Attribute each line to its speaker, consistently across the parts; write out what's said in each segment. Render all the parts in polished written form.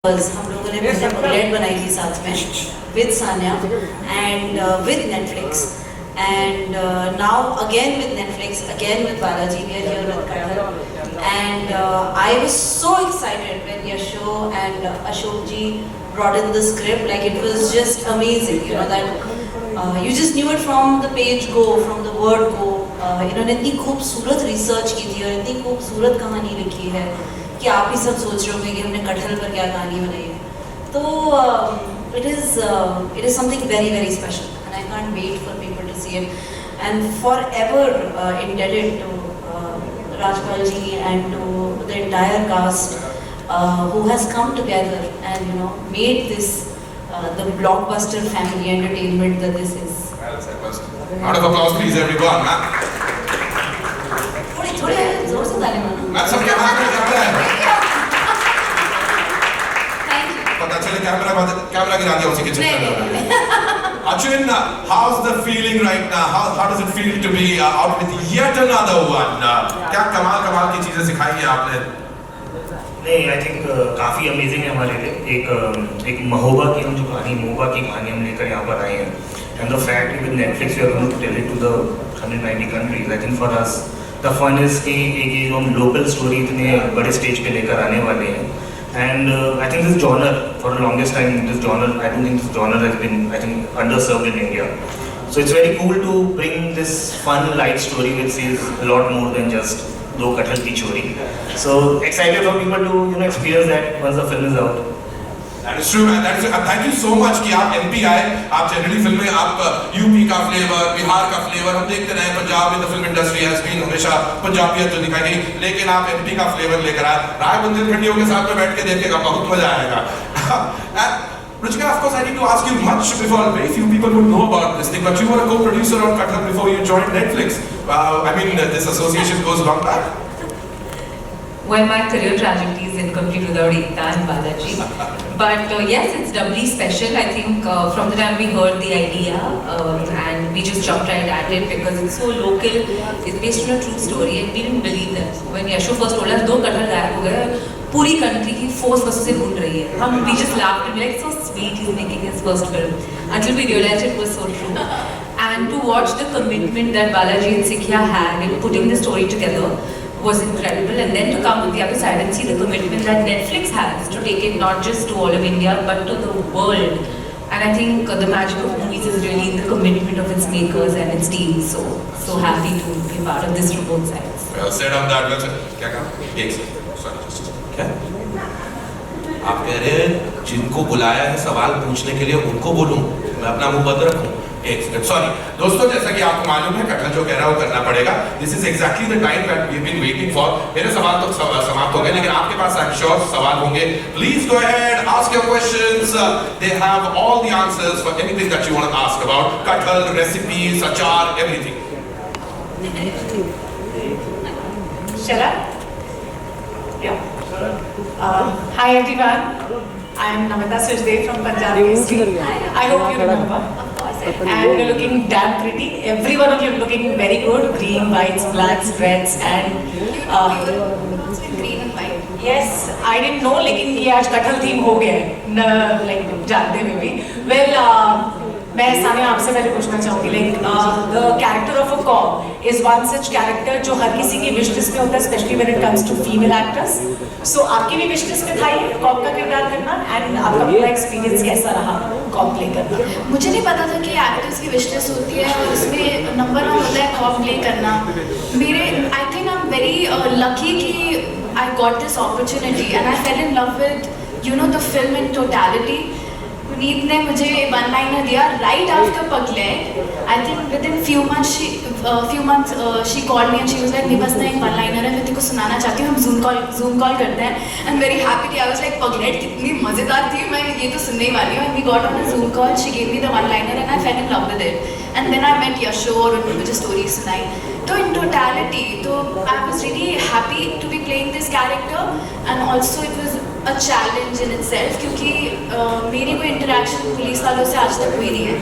Speaker 1: हम लोगों ने बुलेट बनाई थी साथ में with Sanya and with Netflix and now again with Netflix, again with Balaji, we are here with Kathal and I was so excited when Yasho and Ashok ji brought in the script. Like it was just amazing, you know, that you just knew it from the page go, from the word go. इन्होंने इतनी खूबसूरत research की थी और इतनी खूबसूरत कहानी लिखी है कि आप ही सब सोच रहे होंगे कि हमने कटहल पर क्या कहानी बनाई है. तो it is something very very special and I can't wait for people to see it and forever indebted to Rajpal ji and to the entire cast who has come together and you know made this the blockbuster family entertainment that this is.
Speaker 2: Round of applause please everyone.
Speaker 1: थोड़े जोर से ताली मारो.
Speaker 2: मैं सब क्या बात कर रहा है. पता चले कैमरा गिरा दिया उसी के चक्कर में. Achin, how's the feeling right now? How does it feel to be out with yet another one? क्या कमाल की चीजें सिखाई हैं आपने?
Speaker 3: नहीं, I think काफी अमेजिंग है हमारे लिए. एक महोबा की हम जो कहानी मोबा की कहानी हम लेकर यहाँ पर आए हैं. And the fact with Netflix we are going to tell it to the 190 countries. I think for us the fun is कि एक जो हम local story इतने बड़े stage पे लेकर आने वाले हैं. And I think this genre for the longest time I don't think this genre has been underserved in India. So it's very cool to bring this fun light story which is a lot more than just दो कटहल की चोरी. So excited for people to experience that once the film is out.
Speaker 2: That is true, man. Thank you so much कि आप MP आए. आप generally फिल्में आप यूपी का फ्लेवर, बिहार का फ्लेवर हम देखते रहे. Punjab in the film industry has been हमेशा पंजाबियत जो दिखाई गई, लेकिन आप MP का फ्लेवर लेकर आए. राय बंदर खंडियों के साथ में बैठ के देखेगा, बहुत मजा आएगा. Ruchika, of course, I need to ask you much before very few people would know about this thing, but you were a co-producer on Kathal before you joined Netflix. I mean, this association goes long back.
Speaker 4: Well, my career trajectory is incomplete without Ekta and Balaji. But yes, it's doubly special. I think from the time we heard the idea and we just jumped right at it because it's so local. It's based on a true story and we didn't believe that. When Yasho first told us, दो कटहल गायब हो गए, पूरी country की force बसों से ढूंढ रही है. We just laughed and we like, so sweet, he's making his first film. Until we realized it was so true. And to watch the commitment that Balaji and Sikhya had in putting the story together was incredible, and then to come on the other side and see the commitment that Netflix has to take it not just to all of India but to the world. And I think the magic of movies is really in the commitment of its makers and its team. So happy to be part of this from both sides.
Speaker 2: Well said on that. Well said. क्या कहा? एक second. Sorry. क्या? आप कह रहे हैं जिनको बुलाया है सवाल पूछने के लिए उनको बोलूं, मैं अपना मुंह बंद रखूं. एक सेकंड. सॉरी दोस्तों, जैसा कि आपको मालूम है कटहल जो कह रहा है वो करना पड़ेगा. This is exactly the time that we have been waiting for. मेरे सवाल तो समाप्त हो गए, लेकिन आपके पास आई एम श्योर सवाल होंगे. Please go ahead, ask your questions. They have all the answers for anything that you want to ask about kathal, recipes, achar, everything.
Speaker 5: Shall I? Yeah. Hi everyone. I am Namita Sajdev from Punjabi History. I hope you remember. And you're looking damn pretty. Every one of you looking very good. Green, whites, blacks, reds, and
Speaker 1: green and white.
Speaker 5: yes, I didn't know. लेकिन ये आज कटहल theme हो गया है. Like जानते हुए भी. Well, मैं सानिया आपसे पहले पूछना चाहूँगी. Like the character of a cop is one such character जो हर किसी की wish list में होता है, especially when it comes to female actors. So आपकी भी wish list में था ये cop का किरदार करना, and आपका पूरा experience कैसा रहा cop play करना?
Speaker 1: मुझे नहीं पता था कि एक्टर्स की विश लिस्ट होती है और उसमें नंबर वन होता है कॉप प्ले करना. I think I am very lucky कि I got this opportunity and I fell in love with the film in totality. Puneet ने मुझे वन लाइनर दिया right after Pagglait. I think within few months she called me and she was like नहीं बस ना एक one liner है, मैं तेरे को सुनाना चाहती हूँ, हम जूम कॉल करते हैं. And very happy. I was like Pagglait कितनी मज़ेदार थी, मैं ये तो सुनने ही वाली हूँ. And we got on a Zoom call, she gave me the one liner and I fell in love with it. And then I met Yasho और उन्होंने मुझे स्टोरी सुनाई. तो इन टोटलिटी तो I was really happy to be playing this character and also it was a challenge in itself क्योंकि मेरी कोई interaction police वालों से आज तक हुई नहीं है.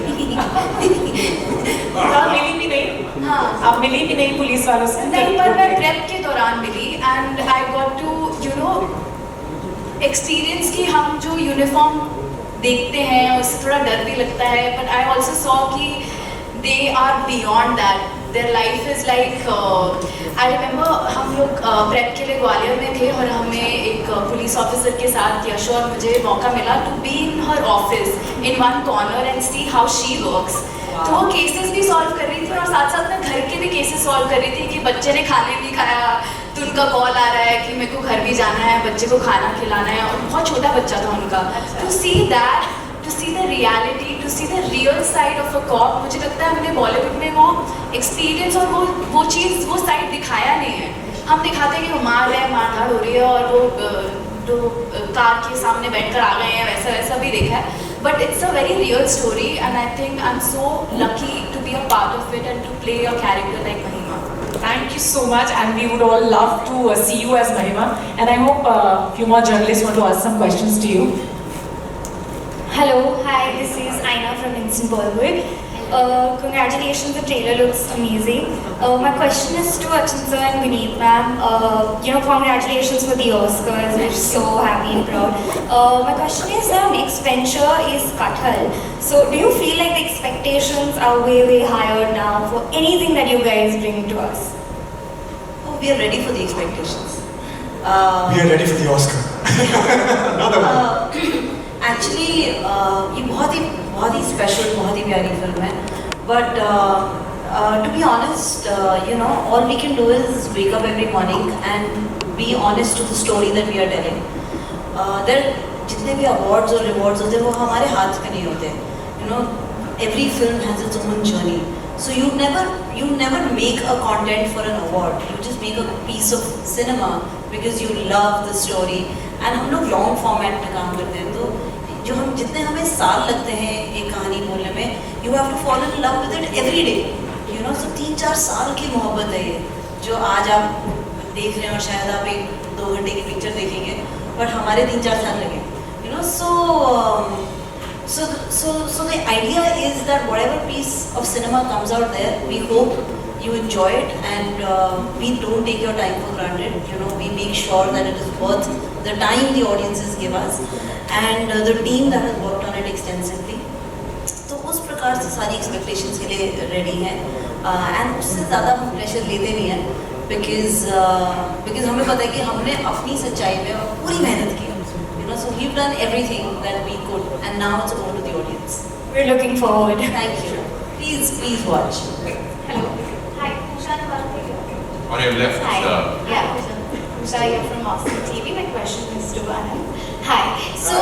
Speaker 5: आप मिली भी नहीं?
Speaker 1: हाँ,
Speaker 5: आप मिली भी नहीं पुलिस वालों से?
Speaker 1: नहीं, पर मैं प्रेप के दौरान मिली and I got to
Speaker 5: experience की हम जो यूनिफॉर्म देखते हैं उससे थोड़ा डर भी लगता है, बट आई ऑल्सो सॉ कि they are beyond that, their life is like, I remember हम लोग प्रेप के लिए ग्वालियर में थे और हमें एक पुलिस ऑफिसर के साथ यश और मुझे मौका मिला to be in her office in one corner and see how she works. तो वो केसेस भी सॉल्व कर रही थी और साथ साथ में घर के भी केसेस सॉल्व कर रही थी कि बच्चे ने खाने नहीं खाया तो उनका कॉल आ रहा है कि मेरे को घर भी जाना है, बच्चे को खाना खिलाना है, और बहुत छोटा बच्चा था उनका। To see that, to see the reality, to see the real side of a cop, मुझे लगता है हमने बॉलीवुड में वो एक्सपीरियंस और वो चीज़, वो साइड दिखाया नहीं है। हम दिखाते हैं कि वो मार रहे हैं, मारधाड़ हो रही है और वो जो कार के सामने बैठकर आ गए हैं, वैसा वैसा भी देखा है, but it's a very real story and I think I am so lucky to be a part of it and to play a character like Mahima.
Speaker 6: Thank you so much, and we would all love to see you as Mahima. And I hope a few more journalists want to ask some questions to you.
Speaker 7: Hello, hi, this is Aina from Instant Bollywood. Congratulations, the trailer looks amazing. My question is to Achin sir and Vineet ma'am. Congratulations for the Oscars. We're so happy and proud. My question is, our next venture is Kathal. So, do you feel like the expectations are way, way higher now for anything that you guys bring to us?
Speaker 1: Oh, we are ready for the expectations.
Speaker 8: We are ready for the Oscar. Another one.
Speaker 1: Actually ये बहुत ही special, बहुत ही प्यारी film है, but to be honest all we can do is wake up every morning and be honest to the story that we are telling. There जितने भी awards और रिवॉर्ड्स होते हैं वो हमारे हाथ में नहीं होते. Every film has its own journey. So you never make a content for an award. You just make a piece of cinema because you love the story. And हम लोग लॉन्ग फॉर्मेट में काम करते हैं, तो जो हम जितने हमें साल लगते हैं एक कहानी बोलने में, you have to follow in love with it every day. So 3-4 साल की मोहब्बत है ये, जो आज आप देख रहे हैं और शायद आप एक 2 घंटे की पिक्चर देखेंगे, बट हमारे 3-4 साल लगे. So the idea is that whatever piece of cinema comes out there, we hope you enjoy it, and we don't take your time for granted. We make sure that it is worth the time the audiences give us, and the team that has worked on it extensively. तो उस प्रकार से सारी expectations के लिए ready हैं, and उससे ज़्यादा हम pressure लेते नहीं हैं, because हमें पता है कि हमने अपनी सच्चाई में पूरी मेहनत की. So we've done everything that we could, and now it's over to the audience.
Speaker 7: We're looking forward.
Speaker 1: Thank you. Please watch.
Speaker 7: Hello. Hi, Usha Navarkar.
Speaker 2: On your left.
Speaker 7: Hi. Yeah. Usha here from Austin TV. My question is to Anand. Hi. So,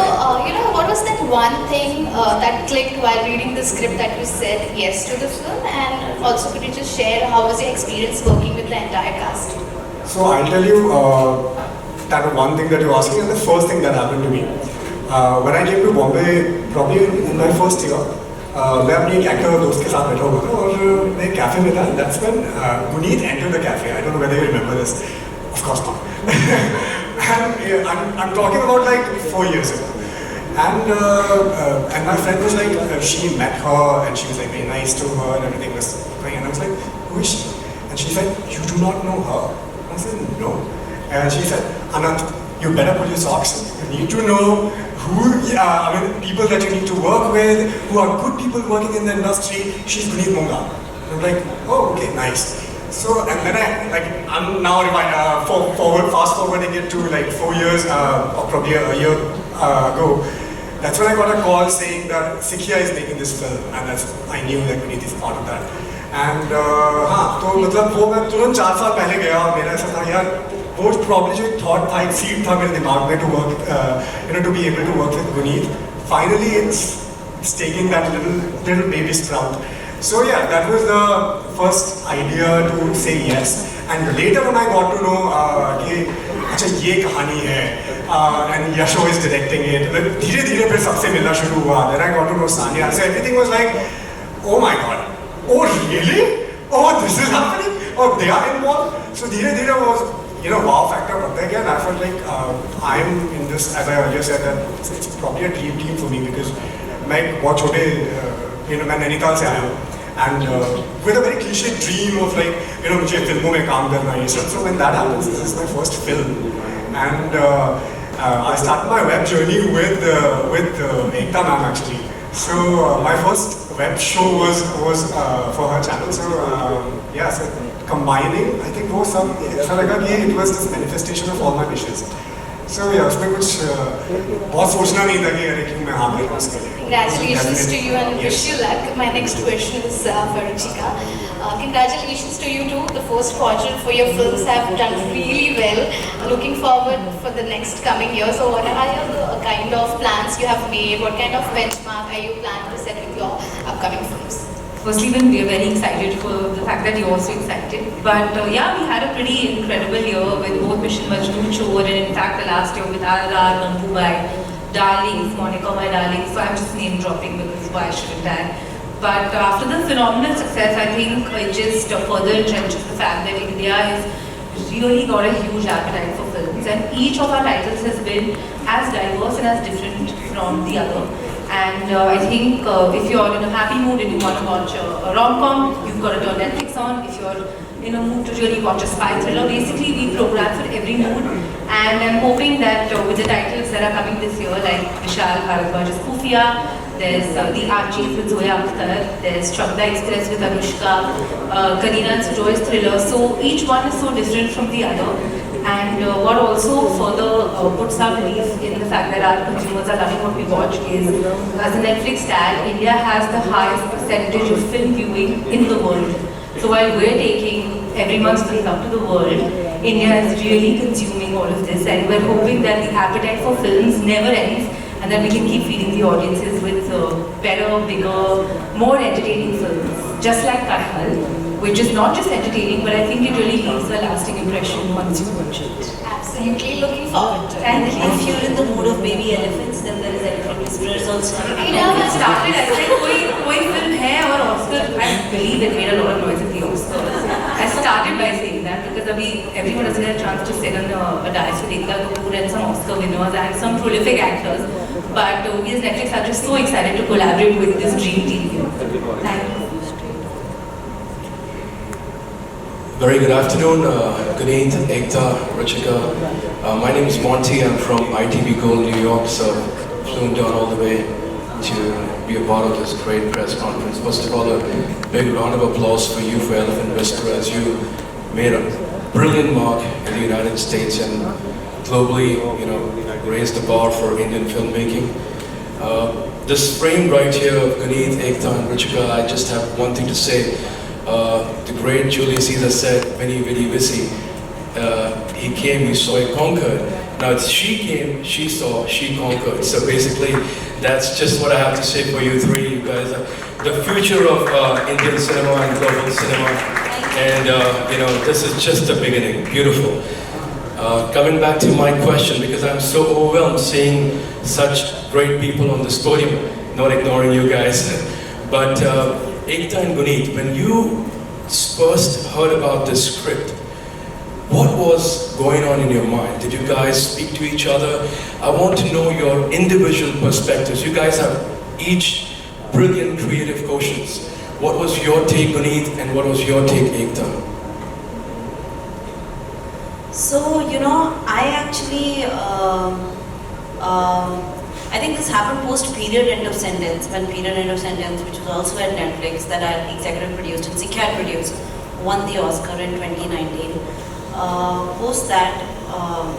Speaker 7: what was that one thing that clicked while reading the script that you said yes to the film? And also, could you just share how was your experience working with the entire cast?
Speaker 8: So I'll tell you that one thing that you're asking, and the first thing that happened to me. When I came to Bombay, probably in my first year, मैं अपनी एक actor दोस्त के साथ बैठा हुआ था और मैं एक कैफे में था. That's when Guneet entered the cafe. I don't know whether you remember this. Of course not. And I'm talking about like 4 years ago. And my friend was like, she met her and she was like very nice to her and everything was going. And I was like, who is she? And she said, you do not know her? I said, no. And she said, Anand, you better put your socks. You need to know people that you need to work with, who are good people working in the industry. She's Guneet Munga. And I'm like, oh, okay, nice. So, and then I'm now fast forwarding it to like 4 years, or probably a year ago. That's when I got a call saying that Sikhia is making this film, and I knew that Guneet is part of that. And तो मतलब वो मैं तुरंत 4 साल पहले गया और मेरा ऐसा था यार, वो प्रॉब्लम जो एक थॉट था, एक सीड था मेरे दिमाग में to work to be able to work with Guneet. Finally it's taking that little baby sprout. So yeah, that was the first idea to say yes. And later when I got to know कि अच्छा ये कहानी है and Yasho is directing it, धीरे धीरे फिर सबसे मिलना शुरू हुआ. Then I got to know Sanya. So everything was like, oh my god, oh really? Oh, this is happening? Oh, they are involved? So धीरे धीरे was wow factor बढ़ता गया. And I felt like I'm in this, as I earlier said, that it's probably a dream team for me because मैं बहुत छोटे मैं नैनीताल से आया हूँ, and with a very cliche dream of like मुझे फिल्मों में काम करना ये सब. So when that happens, this is my first film, and I started my web journey with Ekta ma'am actually. So my first web show was for her channel. So yeah, so combining, I think वो सब ऐसा लगा कि it was this manifestation of all my wishes. So yeah, उसमें कुछ बहुत सोचना नहीं था कि अरे क्यों मैं हाँ करूँ उसके लिए.
Speaker 9: Congratulations to you and
Speaker 8: Yes.
Speaker 9: wish you luck. My next question is for Ruchika. Congratulations to you too. The first quarter for your films have done really well. Looking forward for the next coming year. So what are the kind of plans you have made? What kind of benchmark are you planning to set with your upcoming films?
Speaker 4: Firstly, we are very excited for the fact that you're also excited. But yeah, we had a pretty incredible year with both Mission Majnoon Chor and in fact the last year with RRR, Gangubai, Darlings, Monica My Darling. So I'm just name dropping because why shouldn't I? But after the phenomenal success, I think it just further entrenches the fact that India has really got a huge appetite for films, and each of our titles has been as diverse and as different from the other. And I think if you're in a happy mood and you want to watch a rom-com, you've got to turn Netflix on. If you're in a mood to really watch a spy thriller, basically we program for every mood. And I'm hoping that with the titles that are coming this year, like Vishal Bharadwaj's Khufia, there's The Archies with Zoya Akhtar, there's Chakda Express with Anushka, Kareena and Sujoy's thriller. So each one is so different from the other. And what also further puts our belief in the fact that our consumers are loving what we watch is, as a Netflix stat, India has the highest percentage of film viewing in the world. So while we're taking every month's films out to the world, India is really consuming all of this, and we're hoping that the appetite for films never ends, and that we can keep feeding the audiences with better, bigger, more entertaining films, just like Kathal, which is not just entertaining, but I think it really leaves a lasting impression once you watch it.
Speaker 9: Absolutely looking forward to it.
Speaker 1: And if you're in the mood of baby elephants, then there is Elephant Whisperers also.
Speaker 4: You know, I started, I said, koi film hai aur Oscar, I believe it made a lot of noise at the Oscars. I started by saying that because everyone doesn't get a chance to sit on a dais with Ekta Kapoor and some Oscar winners and some prolific actors. But we as Netflix are just so excited to collaborate with this dream team. Thank you.
Speaker 10: Very good afternoon, Guneet, Ekta, Ruchika. My name is Monty. I'm from ITV Gold, New York, so flew down all the way to be a part of this great press conference. First of all, a big round of applause for you, for Elephant Whisperer, as you made a brilliant mark in the United States and globally, you know, raised the bar for Indian filmmaking. This frame right here of Guneet, Ekta, and Ruchika, I just have one thing to say. The great Julius Caesar said, Veni Vidi Vici. He came, he saw, he conquered. Now it's she came, she saw, she conquered. So basically, that's just what I have to say for you three. You guys are the future of Indian cinema and global cinema. And you know, this is just the beginning. Beautiful. Coming back to my question, because I'm so overwhelmed seeing such great people on this podium, not ignoring you guys. But Ekta and Guneet, when you first heard about this script, what was going on in your mind? Did you guys speak to each other? I want to know your individual perspectives. You guys have each brilliant creative quotients. What was your take, Guneet, and what was your take, Ekta?
Speaker 1: So, you know, I actually, I think this happened post Period End of Sentence, when Period End of Sentence, which was also at Netflix, that I executive produced and Sikhat produced, won the Oscar in 2019. Post that,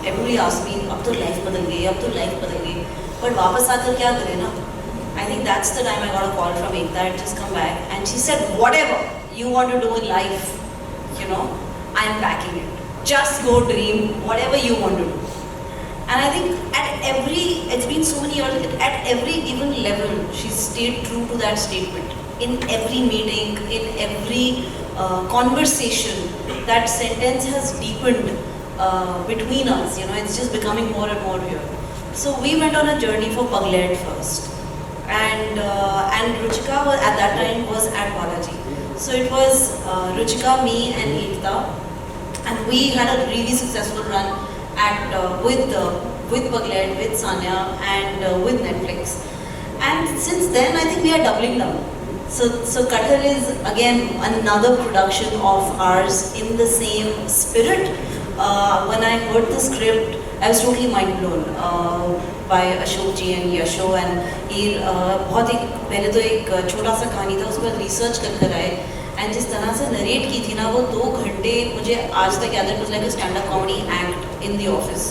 Speaker 1: everybody asked me, अब तो life बदल गई, but वापस आकर क्या करें ना? I think that's the time I got a call from Ekta, I had just come back, and she said, whatever you want to do in life, you know, I'm backing it. Just go dream, whatever you want to do. And I think it's been so many years, at every given level, she stayed true to that statement. In every meeting, in every conversation, that sentence has deepened between us, you know, it's just becoming more and more real. So we went on a journey for Paglet first. And Ruchika was, at that time was at Balaji. So it was Ruchika, me and Ekta, and we had a really successful run at with Paglet, with Sanya, and with Netflix. And since then, I think we are doubling down. So Kathal is again another production of ours in the same spirit. When I heard the script, I was totally mind blown by Ashok ji and Yasho, and ये बहुत एक पहले तो एक छोटा सा कहानी था, उसके बाद रिसर्च कर आए, एंड जिस तरह से नरेट की थी ना वो 2 घंटे मुझे आज तक याद है, कुछ like stand up comedy act in the office,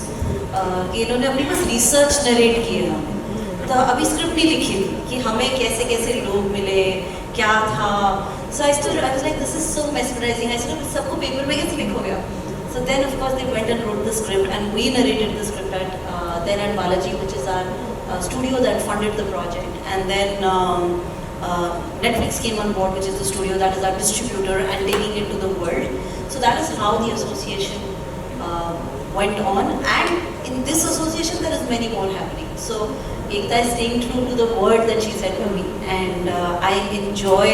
Speaker 1: कि इन्होंने अपनी बस रिसर्च नरेट की है, तो अभी स्क्रिप्ट नहीं लिखी थी कि हमें कैसे कैसे लोग मिले, क्या था, so I was like this is so mesmerising, I said सबको पेपर में कैसे लिखोगे आप? So then of course they went and wrote the script, and we narrated the script at then at Balaji, which is our studio that funded the project, and then Netflix came on board, which is the studio that is our distributor and taking it to the world. So that is how the association went on, and in this association there is many more happening. So Ekta is staying true to the word that she said to me, and I enjoy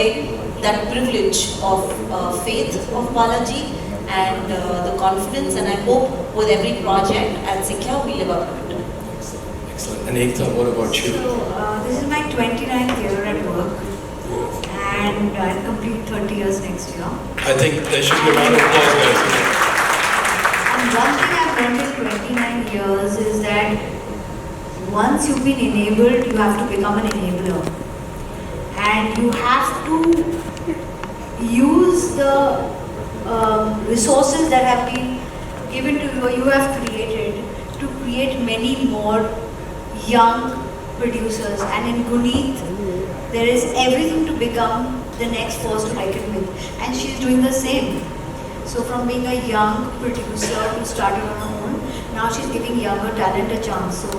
Speaker 1: that privilege of faith of Balaji and the confidence, and I hope with every project at Sikya we live up to it.
Speaker 10: Excellent. And Ekta, what about you?
Speaker 11: So this is my 29th year at work, and I'll complete 30 years next year.
Speaker 10: I think there should be a round of applause, guys.
Speaker 11: And one thing I've learned in 29 years is that once you've been enabled, you have to become an enabler, and you have to use the resources that have been given to you, or you have created, to create many more young producers. And in Guneet, there is everything to become the next force to reckon with, and she's doing the same. So from being a young producer who started on her own, now she's giving younger talent a chance. So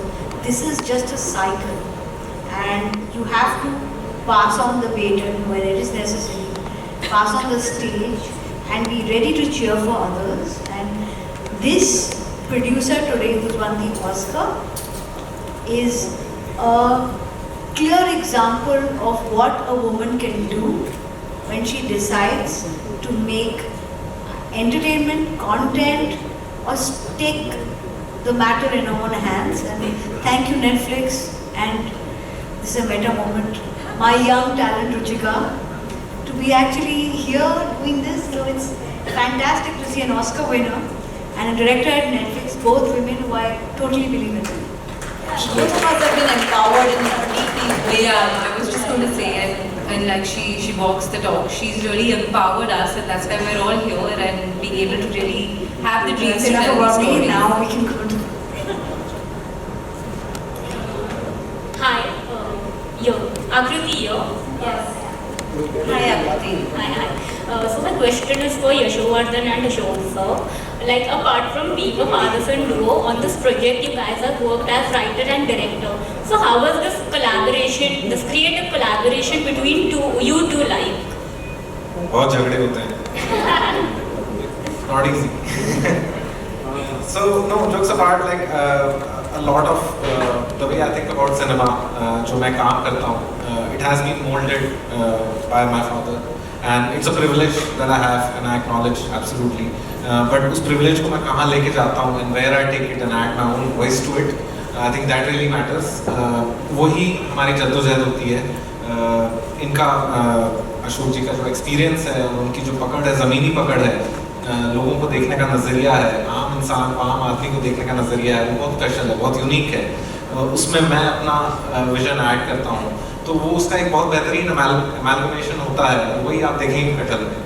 Speaker 11: this is just a cycle, and you have to pass on the baton when it is necessary, pass on the stage, and be ready to cheer for others. And this producer today, who's won the Oscar, is a clear example of what a woman can do when she decides to make entertainment, content, or take the matter in her own hands. And thank you Netflix, and this is a meta moment. My young talent Ruchika, to be actually here doing this, so it's fantastic to see an Oscar winner and a director at Netflix, both women who I totally believe in.
Speaker 1: Both of us have been empowered in a deeply way.
Speaker 4: Yeah, I was just going to say, and like she walks the talk. She's really empowered us, and that's why we're all here and being able to really have the dreams to tell the story.
Speaker 11: Now we can go to.
Speaker 12: Hi, Akriti here.
Speaker 1: Yes. Hi Akriti.
Speaker 12: Hi. So my question is for Yashovardhan and Ashok sir. Like apart from being a father-son duo, on this project you guys have worked as writer and director. So how was this collaboration, this creative collaboration between you two like?
Speaker 13: बहुत झगड़े होते हैं. Not easy. So no, jokes apart, like a lot of the way I think about cinema, जो मैं काम करता हूँ, it has been molded by my father, and it's a privilege that I have, and I acknowledge absolutely. But उस privilege को मैं कहाँ लेके जाता हूँ, and where I take it and add my own voice to it, I think that really matters. वही हमारी जद्दोजहद होती है. इनका अशोक जी का जो एक्सपीरियंस है, उनकी जो पकड़ है, ज़मीनी पकड़ है, लोगों को देखने का नज़रिया है, आम इंसान को, आम आदमी को देखने का नज़रिया है, वो बहुत स्पेशल है, बहुत यूनिक है. उसमें मैं अपना विजन ऐड करता हूँ, तो वो उसका एक बहुत बेहतरीन अमेलगमेशन होता है. वही आप देखेंगे कटहल में.